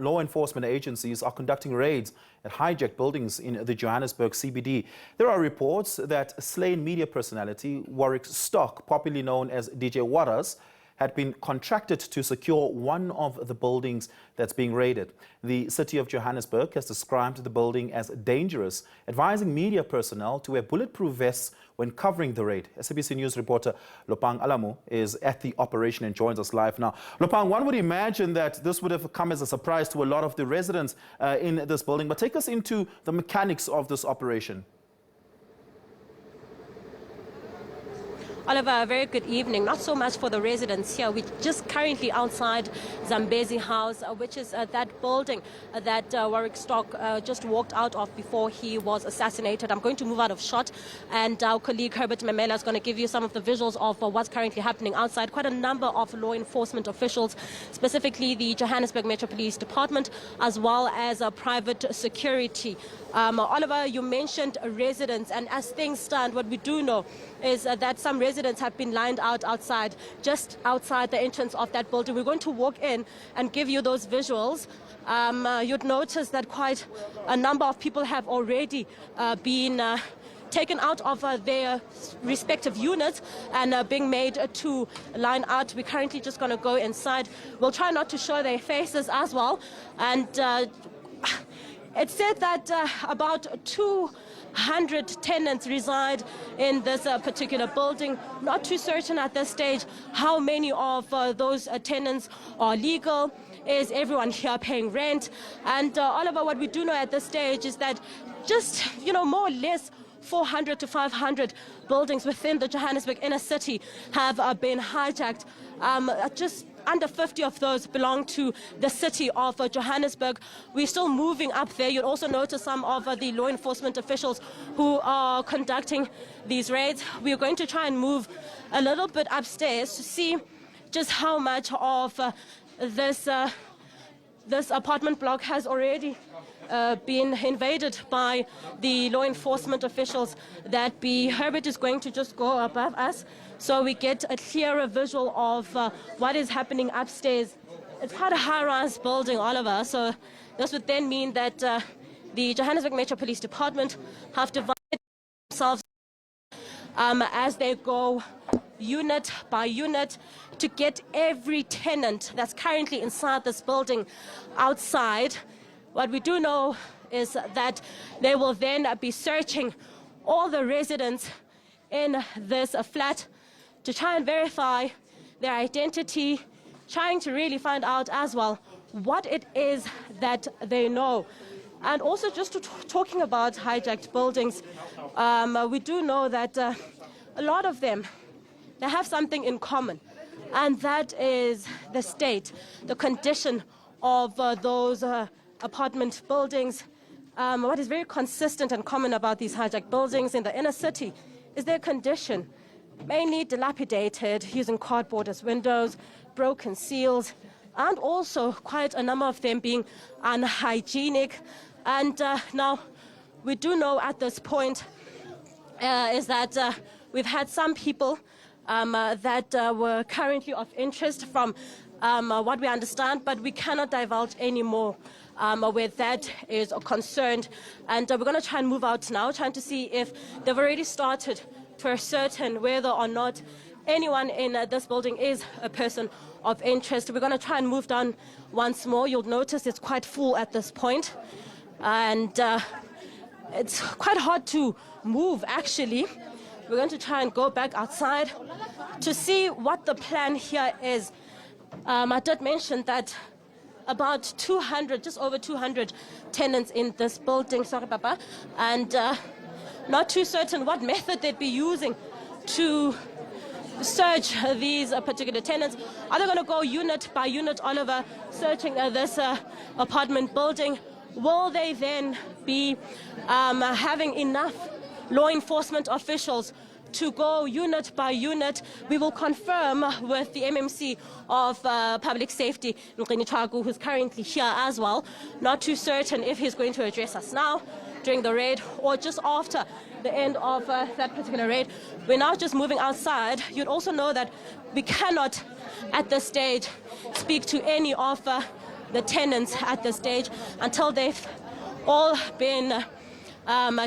law enforcement agencies are conducting raids at hijacked buildings in the Johannesburg CBD. There are reports that slain media personality Warrack Stock, popularly known as DJ Warras, had been contracted to secure one of the buildings that's being raided. The City of Johannesburg has described the building as dangerous, advising media personnel to wear bulletproof vests when covering the raid. SABC News Reporter Lopang Alamu is at the operation and joins us live now. Lopang, one would imagine that this would have come as a surprise to a lot of the residents in this building, but take us into the mechanics of this operation. Oliver, a very good evening. Not so much for the residents here. We're just currently outside Zambezi House, which is that building that Warrack Stock just walked out of before he was assassinated. I'm going to move out of shot, and our colleague Herbert Memela is going to give you some of the visuals of what's currently happening outside. Quite a number of law enforcement officials, specifically the Johannesburg Metro Police Department, as well as private security. Oliver, you mentioned residents, and as things stand, what we do know is that some residents have been lined out outside, just outside the entrance of that building. We're going to walk in and give you those visuals. You'd notice that quite a number of people have already been taken out of their respective units and being made to line out. We're currently just going to go inside. We'll try not to show their faces as well. And it's said that about 200 tenants reside in this particular building. Not too certain at this stage how many of those tenants are legal. Is everyone here paying rent? And Oliver, what we do know at this stage is that just, more or less 400 to 500 buildings within the Johannesburg inner city have been hijacked. Just under 50 of those belong to the City of Johannesburg. We're still moving up there. You'll also notice some of the law enforcement officials who are conducting these raids. We're going to try and move a little bit upstairs to see just how much of this apartment block has already been invaded by the law enforcement officials. That be Herbert is going to just go above us so we get a clearer visual of what is happening upstairs. It's quite a high-rise building, Oliver, so this would then mean that the Johannesburg Metro Police Department have divided themselves as they go unit by unit to get every tenant that's currently inside this building outside. What we do know is that they will then be searching all the residents in this flat to try and verify their identity, trying to really find out as well what it is that they know. And also just talking about hijacked buildings, we do know that a lot of them, they have something in common, and that is the state, the condition of those apartment buildings. What is very consistent and common about these hijacked buildings in the inner city is their condition, mainly dilapidated, using cardboard as windows, broken seals, and also quite a number of them being unhygienic. And now we do know at this point is that we've had some people that were currently of interest from what we understand, but we cannot divulge any more where that is concerned. And we're going to try and move out now, trying to see if they've already started to ascertain whether or not anyone in this building is a person of interest. We're going to try and move down once more. You'll notice it's quite full at this point, and it's quite hard to move, actually. We're going to try and go back outside to see what the plan here is. I did mention that about 200, just over 200 tenants in this building, sorry, Papa, and not too certain what method they'd be using to search these particular tenants. Are they going to go unit by unit, Oliver, searching this apartment building? Will they then be having enough law enforcement officials to go unit by unit? We will confirm with the MMC of Public Safety, who's currently here as well. Not too certain if he's going to address us now during the raid or just after the end of that particular raid. We're now just moving outside. You'd also know that we cannot at this stage speak to any of the tenants at this stage until they've all been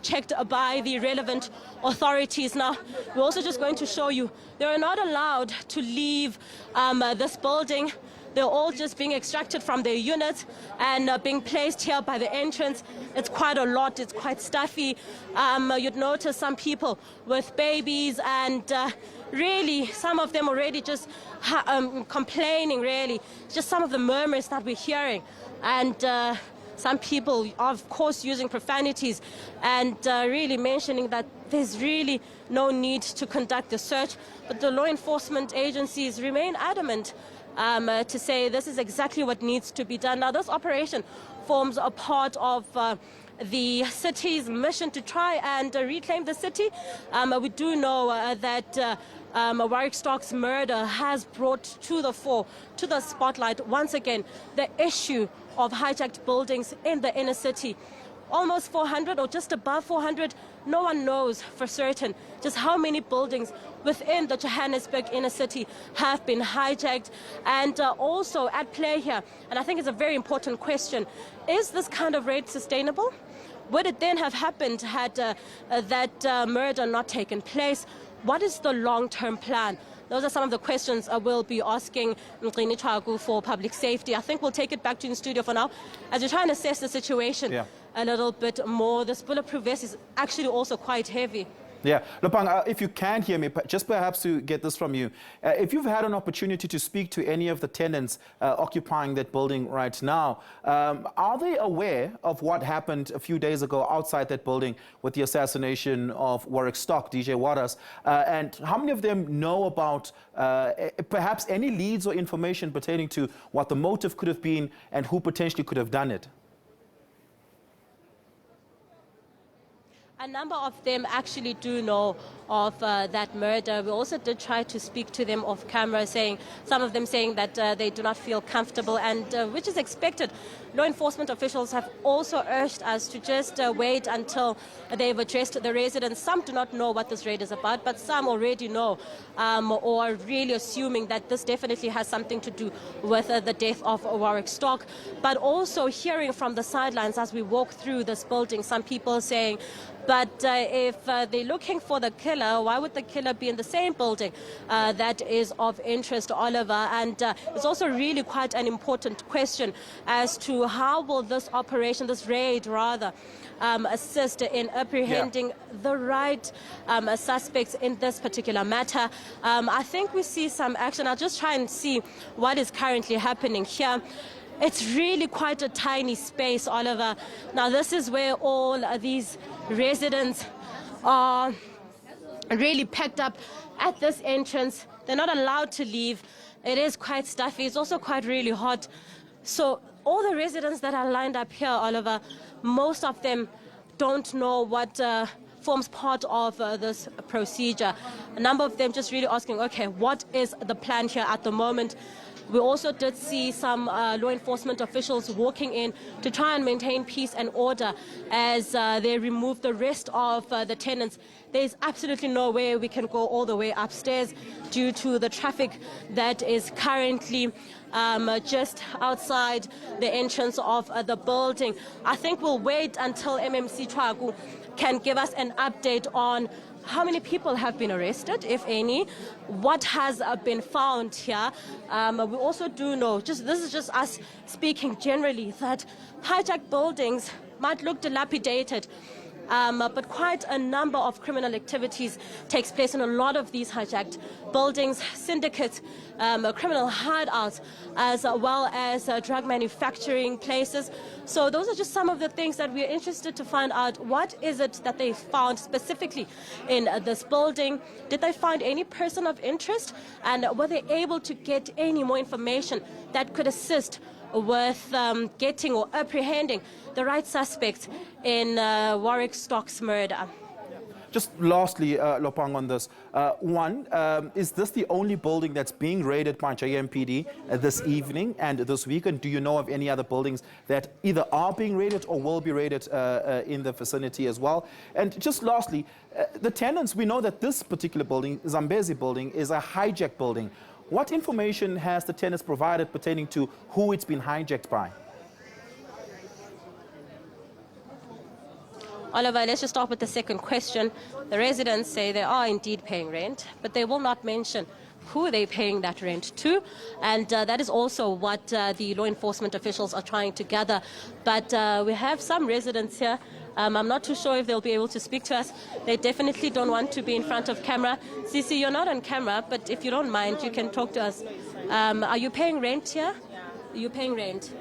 checked by the relevant authorities. Now, we're also just going to show you they are not allowed to leave this building. They're all just being extracted from their units and being placed here by the entrance. It's quite a lot. It's quite stuffy. You'd notice some people with babies and really some of them already just complaining, really. Just some of the murmurs that we're hearing. And some people, of course, using profanities and really mentioning that there's really no need to conduct the search. But the law enforcement agencies remain adamant to say this is exactly what needs to be done. Now, this operation forms a part of the city's mission to try and reclaim the city. We do know that Warrack Stock's murder has brought to the fore, to the spotlight, once again, the issue of hijacked buildings in the inner city. Almost 400 or just above 400, no one knows for certain just how many buildings within the Johannesburg inner city have been hijacked. And also at play here, and I think it's a very important question, is this kind of raid sustainable? Would it then have happened had that murder not taken place? What is the long-term plan? Those are some of the questions I will be asking Mgcini Chagu for public safety. I think we'll take it back to the studio for now as we try and assess the situation a little bit more. This bulletproof vest is actually also quite heavy. Yeah, Lopang, if you can hear me, just perhaps to get this from you, if you've had an opportunity to speak to any of the tenants occupying that building right now, are they aware of what happened a few days ago outside that building with the assassination of Warrack Stock, DJ Warras? And how many of them know about perhaps any leads or information pertaining to what the motive could have been and who potentially could have done it? A number of them actually do know of that murder. We also did try to speak to them off camera, some of them saying that they do not feel comfortable, and which is expected. Law enforcement officials have also urged us to just wait until they've addressed the residents. Some do not know what this raid is about, but some already know or are really assuming that this definitely has something to do with the death of Warrack Stock. But also hearing from the sidelines as we walk through this building, some people saying, but if they're looking for the killer, why would the killer be in the same building? That is of interest, Oliver. And it's also really quite an important question as to how will this operation, this raid rather, assist in apprehending the right suspects in this particular matter. I think we see some action. I'll just try and see what is currently happening here. It's really quite a tiny space, Oliver. Now, this is where all these residents are really packed up at this entrance. They're not allowed to leave. It is quite stuffy. It's also quite really hot. So all the residents that are lined up here, Oliver, most of them don't know what forms part of this procedure. A number of them just really asking, okay, what is the plan here at the moment? We also did see some law enforcement officials walking in to try and maintain peace and order as they remove the rest of the tenants. There's absolutely no way we can go all the way upstairs due to the traffic that is currently just outside the entrance of the building. I think we'll wait until MMC Chagu can give us an update on how many people have been arrested, if any, what has been found here. We also do know, this is just us speaking generally, that hijacked buildings might look dilapidated, but quite a number of criminal activities takes place in a lot of these hijacked buildings, syndicates, criminal hideouts, as well as drug manufacturing places. So those are just some of the things that we are interested to find out. What is it that they found specifically in this building? Did they find any person of interest? And were they able to get any more information that could assist with getting or apprehending the right suspects in Warrack Stock's murder? Just lastly, Lopang, on this. One, is this the only building that's being raided by JMPD this evening and this weekend? Do you know of any other buildings that either are being raided or will be raided in the vicinity as well? And just lastly, the tenants, we know that this particular building, Zambezi building, is a hijacked building. What information has the tenants provided pertaining to who it's been hijacked by? Oliver, let's just start with the second question. The residents say they are indeed paying rent, but they will not mention who they're paying that rent to, and that is also what the law enforcement officials are trying to gather. But we have some residents here. I'm not too sure if they'll be able to speak to us. They definitely don't want to be in front of camera. Sisi, you're not on camera, but if you don't mind, you can talk to us. Are you paying rent here? Are you paying rent?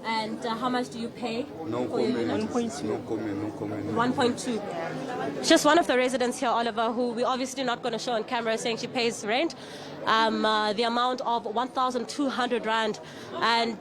And how much do you pay? No comment. 1.2. No comment. 1.2. Just one of the residents here, Oliver, who we're obviously not going to show on camera, saying she pays rent, the amount of 1,200 rand, and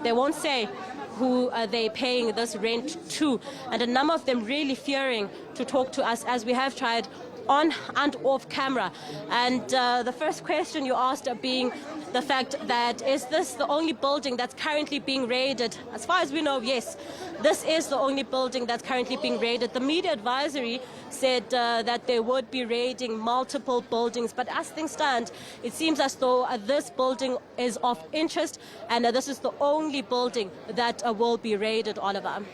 they won't say who they're paying this rent to, and a number of them really fearing to talk to us, as we have tried on and off camera. And the first question you asked being the fact that, is this the only building that's currently being raided? As far as we know, yes, this is the only building that's currently being raided. The media advisory said that they would be raiding multiple buildings, but as things stand, it seems as though this building is of interest, and this is the only building that will be raided, Oliver.